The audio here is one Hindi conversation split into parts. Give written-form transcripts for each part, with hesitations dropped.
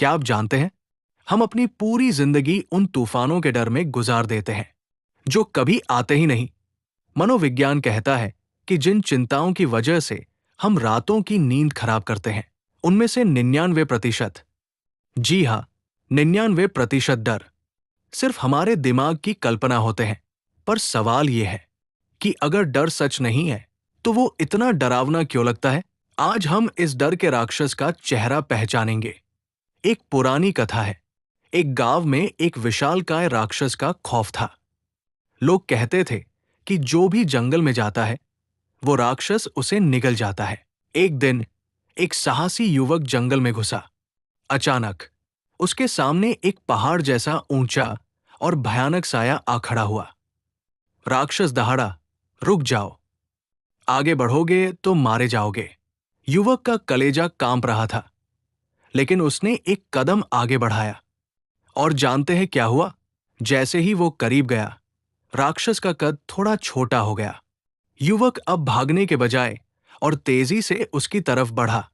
क्या आप जानते हैं, हम अपनी पूरी जिंदगी उन तूफानों के डर में गुजार देते हैं जो कभी आते ही नहीं। मनोविज्ञान कहता है कि जिन चिंताओं की वजह से हम रातों की नींद खराब करते हैं, उनमें से 99%, जी हाँ, 99% डर सिर्फ हमारे दिमाग की कल्पना होते हैं। पर सवाल यह है कि अगर डर सच नहीं है, तो वो इतना डरावना क्यों लगता है? आज हम इस डर के राक्षस का चेहरा पहचानेंगे। एक पुरानी कथा है। एक गांव में एक विशालकाय राक्षस का खौफ था। लोग कहते थे कि जो भी जंगल में जाता है, वो राक्षस उसे निगल जाता है। एक दिन एक साहसी युवक जंगल में घुसा। अचानक उसके सामने एक पहाड़ जैसा ऊंचा और भयानक साया आ खड़ा हुआ। राक्षस दहाड़ा, रुक जाओ, आगे बढ़ोगे तो मारे जाओगे। युवक का कलेजा कांप रहा था, लेकिन उसने एक कदम आगे बढ़ाया। और जानते हैं क्या हुआ? जैसे ही वो करीब गया, राक्षस का कद थोड़ा छोटा हो गया। युवक अब भागने के बजाय और तेजी से उसकी तरफ बढ़ा।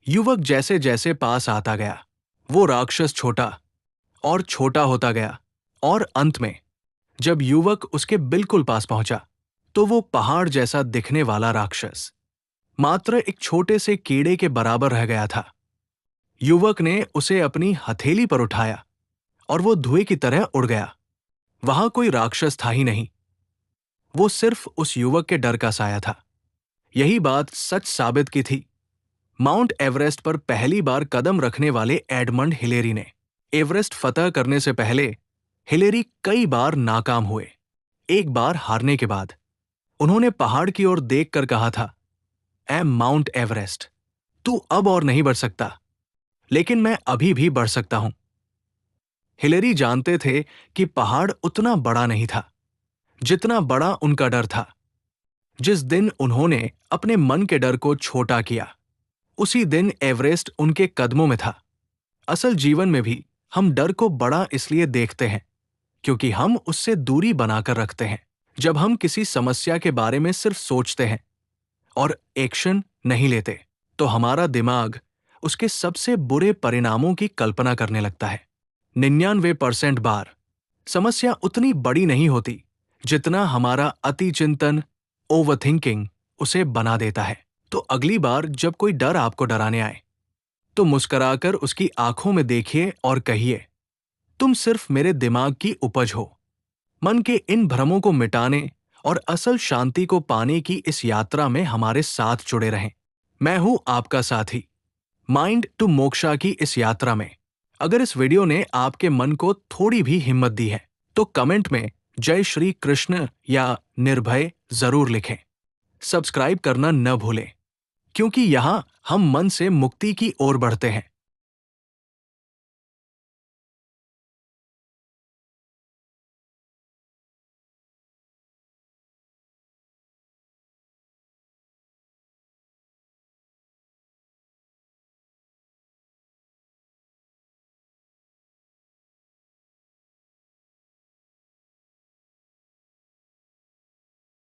युवक जैसे जैसे पास आता गया, वो राक्षस छोटा और छोटा होता गया, और अंत में जब युवक उसके बिल्कुल पास पहुंचा, तो वो पहाड़ जैसा दिखने वाला राक्षस मात्र एक छोटे से कीड़े के बराबर रह गया था। युवक ने उसे अपनी हथेली पर उठाया और वो धुएं की तरह उड़ गया। वहां कोई राक्षस था ही नहीं, वो सिर्फ उस युवक के डर का साया था। यही बात सच साबित की थी माउंट एवरेस्ट पर पहली बार कदम रखने वाले एडमंड हिलेरी ने। एवरेस्ट फतह करने से पहले हिलेरी कई बार नाकाम हुए। एक बार हारने के बाद उन्होंने पहाड़ की ओर देखकर कहा था, ऐ माउंट एवरेस्ट, तू अब और नहीं बढ़ सकता, लेकिन मैं अभी भी बढ़ सकता हूं। हिलेरी जानते थे कि पहाड़ उतना बड़ा नहीं था जितना बड़ा उनका डर था। जिस दिन उन्होंने अपने मन के डर को छोटा किया, उसी दिन एवरेस्ट उनके कदमों में था। असल जीवन में भी हम डर को बड़ा इसलिए देखते हैं क्योंकि हम उससे दूरी बनाकर रखते हैं। जब हम किसी समस्या के बारे में सिर्फ सोचते हैं और एक्शन नहीं लेते, तो हमारा दिमाग उसके सबसे बुरे परिणामों की कल्पना करने लगता है। 99% बार समस्या उतनी बड़ी नहीं होती जितना हमारा अति चिंतन, ओवरथिंकिंग, उसे बना देता है। तो अगली बार जब कोई डर आपको डराने आए, तो मुस्कुराकर उसकी आंखों में देखिए और कहिए, तुम सिर्फ मेरे दिमाग की उपज हो। मन के इन भ्रमों को मिटाने और असल शांति को पाने की इस यात्रा में हमारे साथ जुड़े रहें। मैं हूं आपका साथी माइंड टू मोक्षा की इस यात्रा में। अगर इस वीडियो ने आपके मन को थोड़ी भी हिम्मत दी है, तो कमेंट में जय श्री कृष्ण या निर्भय जरूर लिखें। सब्सक्राइब करना न भूलें, क्योंकि यहां हम मन से मुक्ति की ओर बढ़ते हैं।